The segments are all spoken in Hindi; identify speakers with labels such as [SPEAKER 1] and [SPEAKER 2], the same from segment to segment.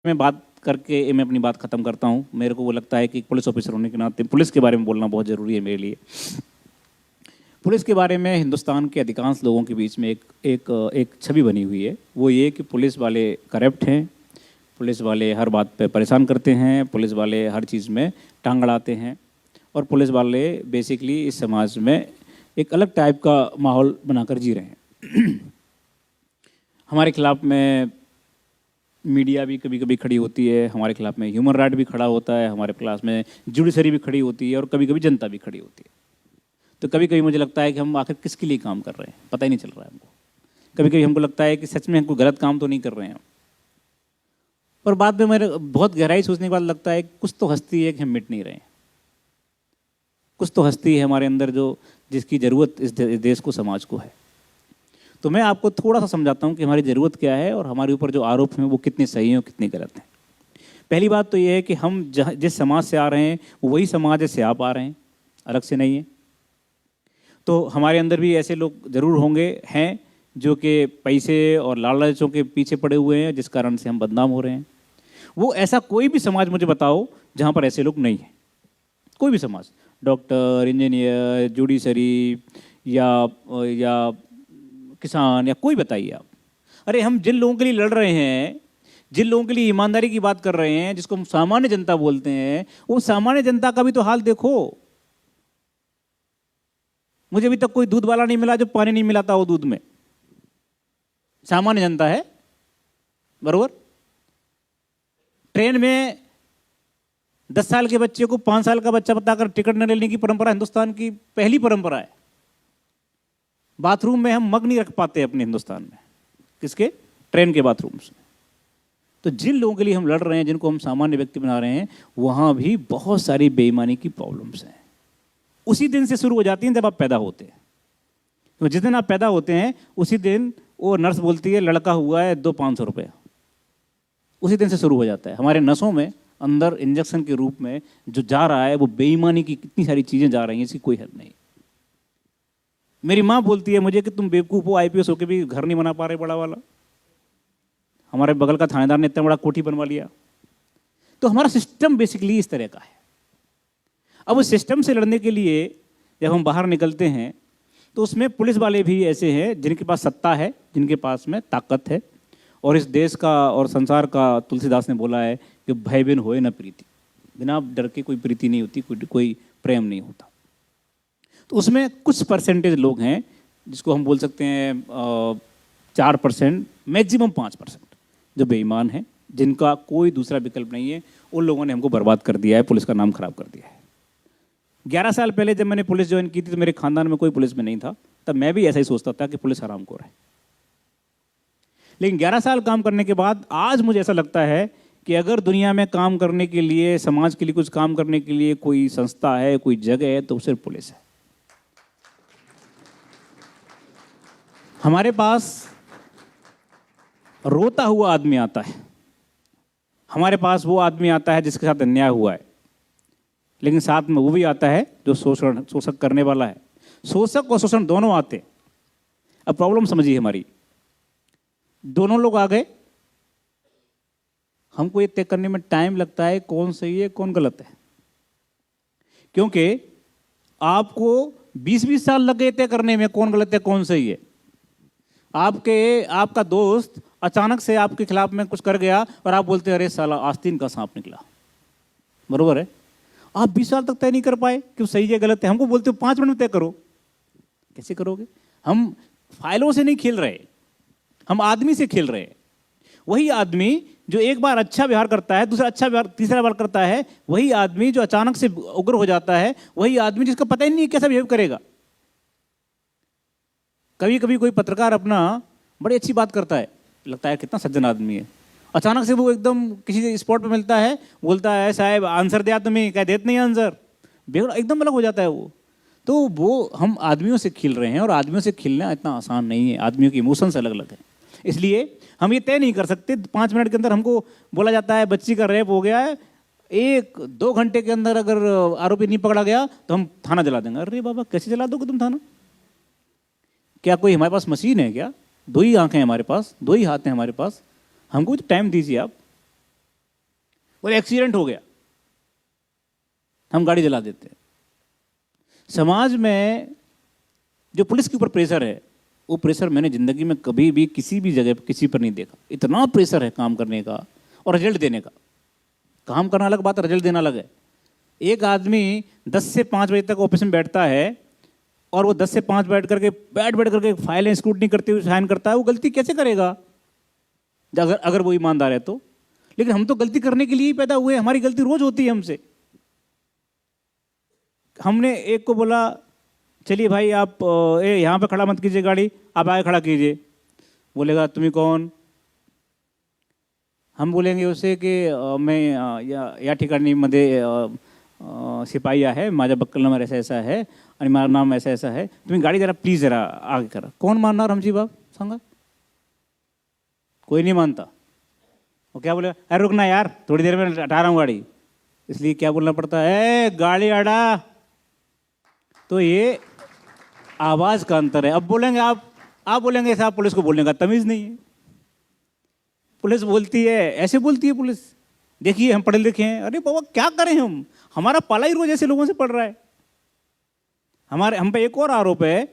[SPEAKER 1] मैं बात करके मैं अपनी बात ख़त्म करता हूँ। मेरे को वो लगता है कि पुलिस ऑफिसर होने के नाते पुलिस के बारे में बोलना बहुत ज़रूरी है मेरे लिए। पुलिस के बारे में हिंदुस्तान के अधिकांश लोगों के बीच में एक छवि बनी हुई है। वो ये कि पुलिस वाले करप्ट हैं, पुलिस वाले हर बात पे परेशान करते हैं, पुलिस वाले हर चीज़ में टांग अड़ाते हैं और पुलिस वाले बेसिकली इस समाज में एक अलग टाइप का माहौल बनाकर जी रहे हैं। हमारे खिलाफ में मीडिया भी कभी कभी खड़ी होती है, हमारे खिलाफ में ह्यूमन राइट भी खड़ा होता है, हमारे खिलाफ में जुडिशरी भी खड़ी होती है और कभी कभी जनता भी खड़ी होती है। तो कभी कभी मुझे लगता है कि हम आखिर किसके लिए काम कर रहे हैं, पता ही नहीं चल रहा है हमको। कभी कभी हमको लगता है कि सच में हम कोई गलत काम तो नहीं कर रहे हैं, और बाद में मेरे बहुत गहराई सोचने के बाद लगता है कुछ तो हस्ती है कि हम मिट नहीं रहे हैं। कुछ तो हस्ती है हमारे अंदर जो जिसकी ज़रूरत इस देश को, समाज को है। तो मैं आपको थोड़ा सा समझाता हूँ कि हमारी ज़रूरत क्या है और हमारे ऊपर जो आरोप हैं वो कितने सही हैं और कितने गलत हैं। पहली बात तो ये है कि हम जिस समाज से आ रहे हैं वो वही समाज है से आप आ रहे हैं, अलग से नहीं है। तो हमारे अंदर भी ऐसे लोग ज़रूर होंगे, हैं, जो कि पैसे और लालचों के पीछे पड़े हुए हैं, जिस कारण से हम बदनाम हो रहे हैं। वो ऐसा कोई भी समाज मुझे बताओ जहाँ पर ऐसे लोग नहीं हैं। कोई भी समाज, डॉक्टर, इंजीनियर, जुडिशरी या किसान या कोई बताइए आप। अरे हम जिन लोगों के लिए लड़ रहे हैं, जिन लोगों के लिए ईमानदारी की बात कर रहे हैं, जिसको हम सामान्य जनता बोलते हैं, वो सामान्य जनता का भी तो हाल देखो। मुझे अभी तक कोई दूध वाला नहीं मिला जो पानी नहीं मिलाता हो दूध में। सामान्य जनता है, बरोबर। ट्रेन में 10 साल के बच्चे को 5 साल का बच्चा बताकर टिकट न लेने की परंपरा हिंदुस्तान की पहली परंपरा है। बाथरूम में हम मग नहीं रख पाते अपने हिंदुस्तान में, किसके? ट्रेन के बाथरूम से। तो जिन लोगों के लिए हम लड़ रहे हैं, जिनको हम सामान्य व्यक्ति बना रहे हैं, वहां भी बहुत सारी बेईमानी की प्रॉब्लम्स हैं। उसी दिन से शुरू हो जाती हैं जब आप पैदा होते हैं। तो जिस दिन आप पैदा होते हैं उसी दिन वो नर्स बोलती है लड़का हुआ है, दो 500 रुपये। उसी दिन से शुरू हो जाता है। हमारे नसों में अंदर इंजेक्शन के रूप में जो जा रहा है वो बेईमानी की कितनी सारी चीज़ें जा रही हैं, इसकी कोई हद नहीं। मेरी माँ बोलती है मुझे कि तुम बेवकूफ़ हो, IPS होकर भी घर नहीं बना पा रहे बड़ा वाला। हमारे बगल का थानेदार ने इतना बड़ा कोठी बनवा लिया। तो हमारा सिस्टम बेसिकली इस तरह का है। अब उस सिस्टम से लड़ने के लिए जब हम बाहर निकलते हैं तो उसमें पुलिस वाले भी ऐसे हैं जिनके पास सत्ता है, जिनके पास में ताकत है। और इस देश का और संसार का, तुलसीदास ने बोला है कि भय बिन होए न प्रीति। बिना डर के कोई प्रीति नहीं होती, कोई प्रेम नहीं होता। तो उसमें कुछ परसेंटेज लोग हैं जिसको हम बोल सकते हैं 4%, मैक्सिमम 5%, जो बेईमान हैं, जिनका कोई दूसरा विकल्प नहीं है। उन लोगों ने हमको बर्बाद कर दिया है, पुलिस का नाम खराब कर दिया है। 11 साल पहले जब मैंने पुलिस ज्वाइन की थी तो मेरे खानदान में कोई पुलिस में नहीं था। तब मैं भी ऐसा ही सोचता था कि पुलिस हरामखोर है। लेकिन 11 साल काम करने के बाद आज मुझे ऐसा लगता है कि अगर दुनिया में काम करने के लिए, समाज के लिए कुछ काम करने के लिए कोई संस्था है, कोई जगह है, तो सिर्फ पुलिस है। हमारे पास रोता हुआ आदमी आता है, हमारे पास वो आदमी आता है जिसके साथ अन्याय हुआ है, लेकिन साथ में वो भी आता है जो शोषक करने वाला है। शोषक और शोषण दोनों आते। अब प्रॉब्लम समझिए हमारी, दोनों लोग आ गए, हमको ये तय करने में टाइम लगता है कौन सही है कौन गलत है। क्योंकि आपको 20-20 साल लग गए तय करने में कौन गलत है कौन सही है। आपका दोस्त अचानक से आपके खिलाफ में कुछ कर गया और आप बोलते हैं अरे साला आस्तीन का सांप निकला, बरोबर है। आप 20 साल तक तय नहीं कर पाए कि सही है गलत है। हमको बोलते हो 5 मिनट में तय करो। कैसे करोगे? हम फाइलों से नहीं खेल रहे, हम आदमी से खेल रहे हैं। वही आदमी जो एक बार अच्छा व्यवहार करता है, दूसरा अच्छा व्यवहार, तीसरा बार करता है, वही आदमी जो अचानक से उग्र हो जाता है, वही आदमी जिसका पता ही नहीं कैसा बिहेव करेगा। कभी कभी कोई पत्रकार अपना बड़ी अच्छी बात करता है, लगता है कितना सज्जन आदमी है, अचानक से वो एकदम किसी स्पॉट पे मिलता है, बोलता है साहब आंसर दिया तुम्हें, कह देते नहीं आंसर, एकदम अलग हो जाता है वो। तो वो हम आदमियों से खेल रहे हैं और आदमियों से खेलना इतना आसान नहीं है। आदमियों की इमोशंस अलग अलग है, इसलिए हम ये तय नहीं कर सकते। 5 मिनट के अंदर हमको बोला जाता है बच्ची का रेप हो गया है, 1-2 घंटे के अंदर अगर आरोपी नहीं पकड़ा गया तो हम थाना जला देंगे। अरे बाबा कैसे जला दोगे तुम थाना? क्या कोई हमारे पास मशीन है क्या? 2 ही आंखें हैं हमारे पास, 2 ही हाथ हैं हमारे पास, हमको तो टाइम दीजिए आप। बोले एक्सीडेंट हो गया, हम गाड़ी जला देते हैं। समाज में जो पुलिस के ऊपर प्रेशर है, वो प्रेशर मैंने जिंदगी में कभी भी किसी भी जगह किसी पर नहीं देखा। इतना प्रेशर है काम करने का और रिजल्ट देने का। काम करना अलग बात है, रिजल्ट देना अलग है। एक आदमी 10 से 5 बजे तक ऑफिस में बैठता है और वो 10 से 5 बैठ करके फाइलें स्क्रूटनी करते हुए साइन करता है, वो गलती कैसे करेगा अगर वो ईमानदार है तो। लेकिन हम तो गलती करने के लिए ही पैदा हुए, हमारी गलती रोज होती है हमसे। हमने एक को बोला चलिए भाई आप यहाँ पे खड़ा मत कीजिए गाड़ी, आप आगे खड़ा कीजिए। बोलेगा तुम्हें कौन? हम बोलेंगे उसे कि मैं या ठिकाणी मध्ये शिपाई आहे, माझ्या बक्कल नंबर ऐसा ऐसा है आणि माझं नाम ऐसा ऐसा है, तुम्ही गाड़ी जरा प्लीज जरा आगे करा। कौन मानणार हमची बाप सांगा? कोई नहीं मानता। वो क्या बोलेगा, अरे रुकना यार थोड़ी देर में हटा रहा हूँ गाड़ी। इसलिए क्या बोलना पड़ता है, गाड़ी अड़ा। तो ये आवाज का अंतर है। अब बोलेंगे आप बोलेंगे साहब पुलिस को बोलने का तमीज नहीं है। पुलिस बोलती है, ऐसे बोलती है पुलिस, देखिए हम पढ़े लिखे हैं। अरे बाबा क्या करें हम, हमारा पाला ही रोज ऐसे लोगों से पड़ रहा है। हम पे एक और आरोप है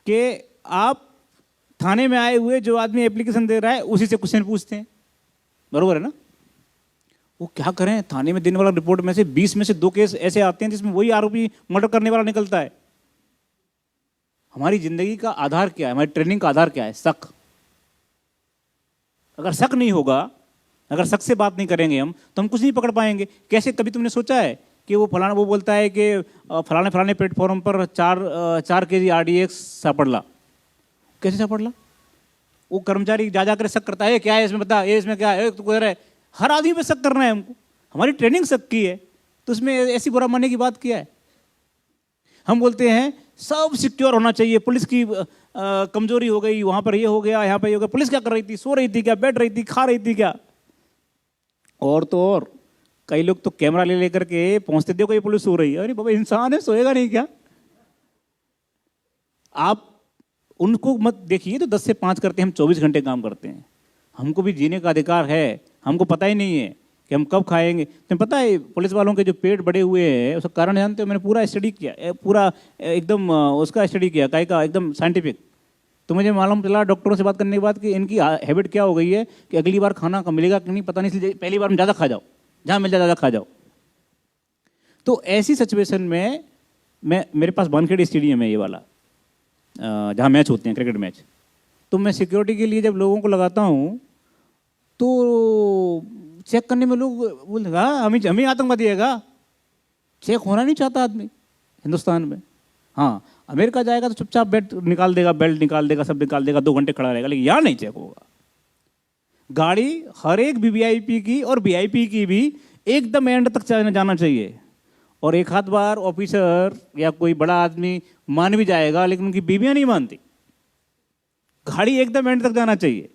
[SPEAKER 1] कि आप थाने में आए हुए जो आदमी एप्लीकेशन दे रहा है उसी से क्वेश्चन पूछते हैं, बरोबर है ना? वो क्या करें, थाने में देने वाला रिपोर्ट में से 20 में से 2 केस ऐसे आते हैं जिसमें वही आरोपी मर्डर करने वाला निकलता है। हमारी जिंदगी का आधार क्या है, हमारी ट्रेनिंग का आधार क्या है? शक। अगर शक नहीं होगा, अगर शक से बात नहीं करेंगे हम, तो हम कुछ नहीं पकड़ पाएंगे। कैसे, कभी तुमने सोचा है कि वो फलाना वो बोलता है कि फलाने प्लेटफॉर्म पर 4 केजी RDX सापड़ला। कैसे सापड़ला? वो कर्मचारी जा जाकर शक करता है, क्या है इसमें, बता ये इसमें क्या है, तो कह रहा है। हर आदमी पे शक करना है हमको, हमारी ट्रेनिंग शक की है, तो उसमें ऐसी बुरा मानने की बात क्या है? हम बोलते हैं सब सिक्योर होना चाहिए, पुलिस की कमजोरी हो गई, वहां पर ये हो गया, यहाँ पर ये हो गया। पुलिस क्या कर रही थी? सो रही थी क्या, बैठ रही थी, खा रही थी क्या? और तो और कई लोग तो कैमरा ले लेकर के पहुंचते, देखो ये पुलिस सो रही है। अरे बाबा इंसान है, सोएगा नहीं क्या? आप उनको मत देखिए, तो 10 से 5 करते हैं, हम 24 घंटे काम करते हैं। हमको भी जीने का अधिकार है, हमको पता ही नहीं है कि हम कब खाएंगे। तुम्हें पता है पुलिस वालों के जो पेट बड़े हुए हैं उसका कारण जानते हो? मैंने पूरा स्टडी किया, पूरा एकदम उसका स्टडी किया, काय का एकदम साइंटिफिक। तो मुझे मालूम चला डॉक्टरों से बात करने के बाद कि इनकी हैबिट क्या हो गई है कि अगली बार खाना मिलेगा कि नहीं पता नहीं, इसलिए पहली बार में ज़्यादा खा जाओ, जहाँ मिल जाए ज़्यादा खा जाओ। तो ऐसी सिचुएशन में मेरे पास वानखेड़े स्टेडियम है ये वाला, जहाँ मैच होते हैं, क्रिकेट मैच। तो मैं सिक्योरिटी के लिए जब लोगों को लगाता हूँ तो चेक करने में लोग बोलेगा हमें आतंकवादी है। चेक होना नहीं चाहता आदमी हिंदुस्तान में। हाँ, अमेरिका जाएगा तो चुपचाप बेल्ट निकाल देगा, सब निकाल देगा, 2 घंटे खड़ा रहेगा, लेकिन यहाँ नहीं चेक होगा। गाड़ी हर एक VVIP की और VIP की भी एकदम एंड तक जाना चाहिए। और एक आध बार ऑफिसर या कोई बड़ा आदमी मान भी जाएगा, लेकिन उनकी बीवियां नहीं मानती। गाड़ी एकदम एंड तक जाना चाहिए।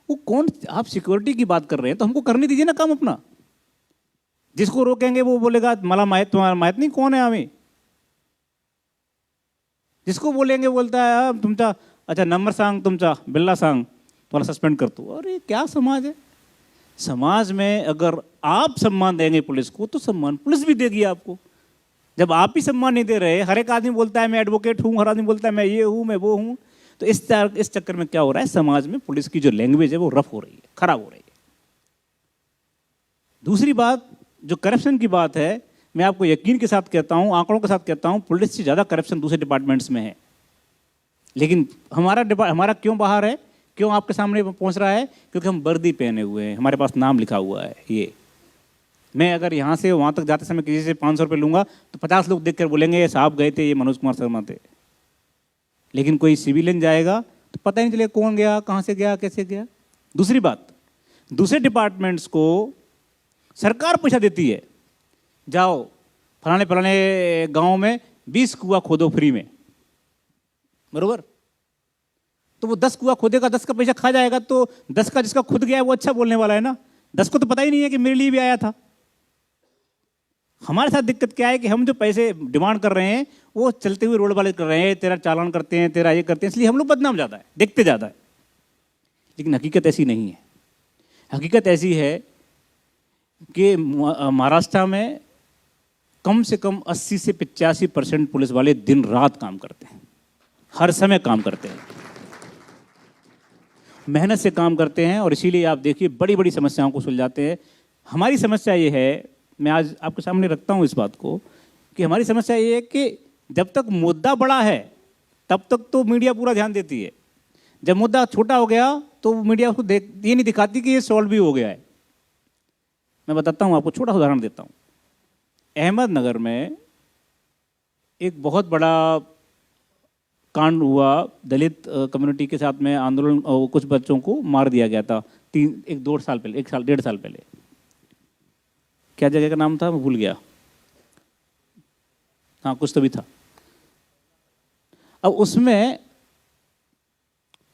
[SPEAKER 1] वो कौन, आप सिक्योरिटी की बात कर रहे हैं तो हमको करने दीजिए ना काम अपना। जिसको रोकेंगे वो बोलेगा मला माहित, तुम्हारा माहित नहीं कौन है हमें। जिसको बोलेंगे बोलता है तुमचा अच्छा नंबर सांग, तुमचा बिल्ला सांग, तुम्हारा सस्पेंड कर दो। अरे क्या समाज है? समाज में अगर आप सम्मान देंगे पुलिस को तो सम्मान पुलिस भी देगी आपको। जब आप ही सम्मान नहीं दे रहे, हर एक आदमी बोलता है मैं एडवोकेट हूँ, हर आदमी बोलता है मैं ये हूँ, मैं वो हूँ, तो इस चक्कर में क्या हो रहा है, समाज में पुलिस की जो लैंग्वेज है वो रफ हो रही है, खराब हो रही है। दूसरी बात जो करप्शन की बात है, मैं आपको यकीन के साथ कहता हूं, आंकड़ों के साथ कहता हूं, पुलिस से ज्यादा करप्शन दूसरे डिपार्टमेंट्स में है। लेकिन हमारा क्यों बाहर है, क्यों आपके सामने पहुंच रहा है? क्योंकि हम वर्दी पहने हुए हैं, हमारे पास नाम लिखा हुआ है। ये मैं अगर यहाँ से वहाँ तक जाते समय किसी से 500 रुपये लूँगा तो 50 लोग देख कर बोलेंगे ये साहब गए थे, ये मनोज कुमार शर्मा थे। लेकिन कोई सिविलियन जाएगा तो पता ही नहीं चलेगा कौन गया, कहाँ से गया, कैसे गया। दूसरी बात, दूसरे डिपार्टमेंट्स को सरकार पैसा देती है, जाओ फलाने फलाने गाँव में 20 कुआं खोदो फ्री में, बरोबर। तो वो 10 कुआं खोदेगा, 10 का पैसा खा जाएगा, तो 10 का जिसका खुद गया है वो अच्छा बोलने वाला है ना। 10 को तो पता ही नहीं है कि मेरे लिए भी आया था। हमारे साथ दिक्कत क्या है कि हम जो पैसे डिमांड कर रहे हैं वो चलते हुए रोड वाले कर रहे हैं, तेरा चालान करते हैं, तेरा ये करते हैं, इसलिए हम लोग बदनाम ज़्यादा है, देखते ज़्यादा है। लेकिन हकीकत ऐसी नहीं है। हकीकत ऐसी है कि महाराष्ट्र में कम से कम 80 से 85% पुलिस वाले दिन रात काम करते हैं, हर समय काम करते हैं, मेहनत से काम करते हैं, और इसीलिए आप देखिए बड़ी बड़ी समस्याओं को सुलझाते हैं। हमारी समस्या ये है, मैं आज आपके सामने रखता हूँ इस बात को, कि हमारी समस्या ये है कि जब तक मुद्दा बड़ा है तब तक तो मीडिया पूरा ध्यान देती है, जब मुद्दा छोटा हो गया तो मीडिया उसको ये नहीं दिखाती कि ये सॉल्व भी हो गया है। मैं बताता हूँ आपको, छोटा सा उदाहरण देता हूँ। अहमदनगर में एक बहुत बड़ा कांड हुआ, दलित कम्युनिटी के साथ में आंदोलन, कुछ बच्चों को मार दिया गया था 1-2 साल पहले, 1-1.5 साल पहले। क्या जगह का नाम था, मैं भूल गया, हाँ कुछ तो भी था। अब उसमें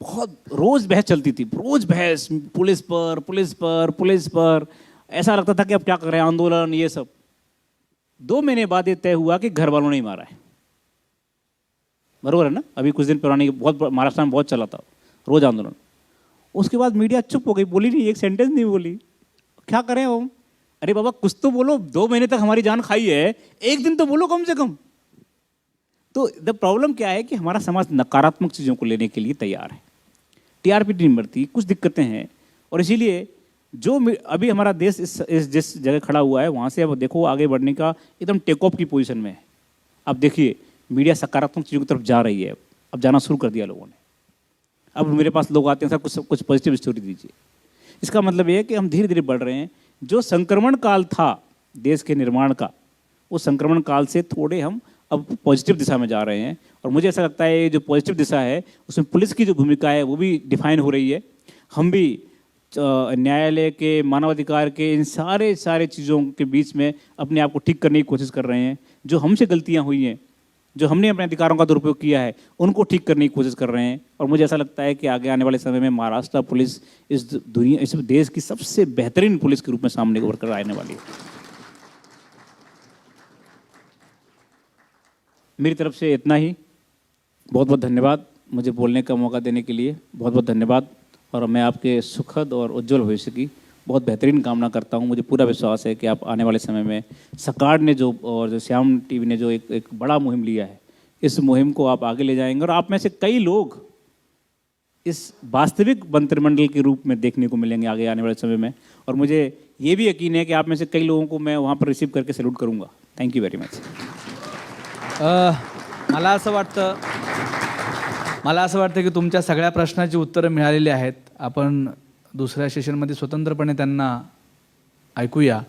[SPEAKER 1] बहुत रोज बहस चलती थी, रोज बहस, पुलिस पर पुलिस पर पुलिस पर, ऐसा लगता था कि अब क्या कर रहे हैं, आंदोलन ये सब। 2 महीने बाद ये तय हुआ कि घर वालों ने ही मारा है। बरोबर है ना? अभी कुछ दिन पुरानी बहुत महाराष्ट्र में बहुत चला था रोज आंदोलन। उसके बाद मीडिया चुप हो गई, बोली नहीं, एक सेंटेंस नहीं बोली। क्या करें हम? अरे बाबा कुछ तो बोलो, 2 महीने तक हमारी जान खाई है, एक दिन तो बोलो कम से कम। तो द प्रॉब्लम क्या है कि हमारा समाज नकारात्मक चीज़ों को लेने के लिए तैयार है, टीआरपी नहीं बढ़ती, कुछ दिक्कतें हैं, और इसीलिए जो अभी हमारा देश इस जिस जगह खड़ा हुआ है वहाँ से अब देखो आगे बढ़ने का एकदम टेक ऑफ की पोजीशन में है। अब देखिए मीडिया सकारात्मक चीज़ों की तरफ जा रही है, अब जाना शुरू कर दिया लोगों ने। अब मेरे पास लोग आते हैं, सर कुछ पॉजिटिव स्टोरी दीजिए। इसका मतलब ये है कि हम धीरे धीरे बढ़ रहे हैं। जो संक्रमण काल था देश के निर्माण का, उस संक्रमण काल से थोड़े हम अब पॉजिटिव दिशा में जा रहे हैं, और मुझे ऐसा लगता है जो पॉजिटिव दिशा है उसमें पुलिस की जो भूमिका है वो भी डिफाइन हो रही है। हम भी न्यायालय के, मानवाधिकार के, इन सारे चीज़ों के बीच में अपने आप को ठीक करने की कोशिश कर रहे हैं। जो हमसे गलतियां हुई हैं, जो हमने अपने अधिकारों का दुरुपयोग किया है, उनको ठीक करने की कोशिश कर रहे हैं। और मुझे ऐसा लगता है कि आगे आने वाले समय में महाराष्ट्र पुलिस इस देश की सबसे बेहतरीन पुलिस के रूप में सामने उभर कर आने वाली है। मेरी तरफ से इतना ही। बहुत बहुत धन्यवाद मुझे बोलने का मौका देने के लिए, बहुत बहुत धन्यवाद। और मैं आपके सुखद और उज्जवल भविष्य की बहुत बेहतरीन कामना करता हूं। मुझे पूरा विश्वास है कि आप आने वाले समय में सरकार ने जो श्याम टीवी ने जो एक बड़ा मुहिम लिया है, इस मुहिम को आप आगे ले जाएंगे, और आप में से कई लोग इस वास्तविक मंत्रिमंडल के रूप में देखने को मिलेंगे आगे आने वाले समय में। और मुझे ये भी यकीन है कि आप में से कई लोगों को मैं वहाँ पर रिसीव करके सैल्यूट करूँगा। Thank you very much.
[SPEAKER 2] मला असं वाटतं की तुमच्या सगळ्या प्रश्नाची उत्तरं मिळालेली आहेत. आपण दुसऱ्या सेशनमध्ये स्वतंत्रपणे त्यांना ऐकूया.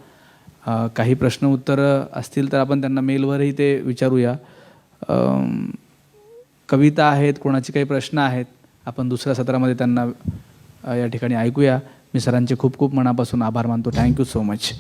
[SPEAKER 2] काही प्रश्न उत्तरं असतील तर आपण त्यांना मेलवरही ते विचारूया. कविता आहेत, कोणाचे काही प्रश्न आहेत, आपण दुसऱ्या सत्रामध्ये त्यांना या ठिकाणी ऐकूया. मी सरांचे खूप खूप मनापासून आभार मानतो. Thank you so much.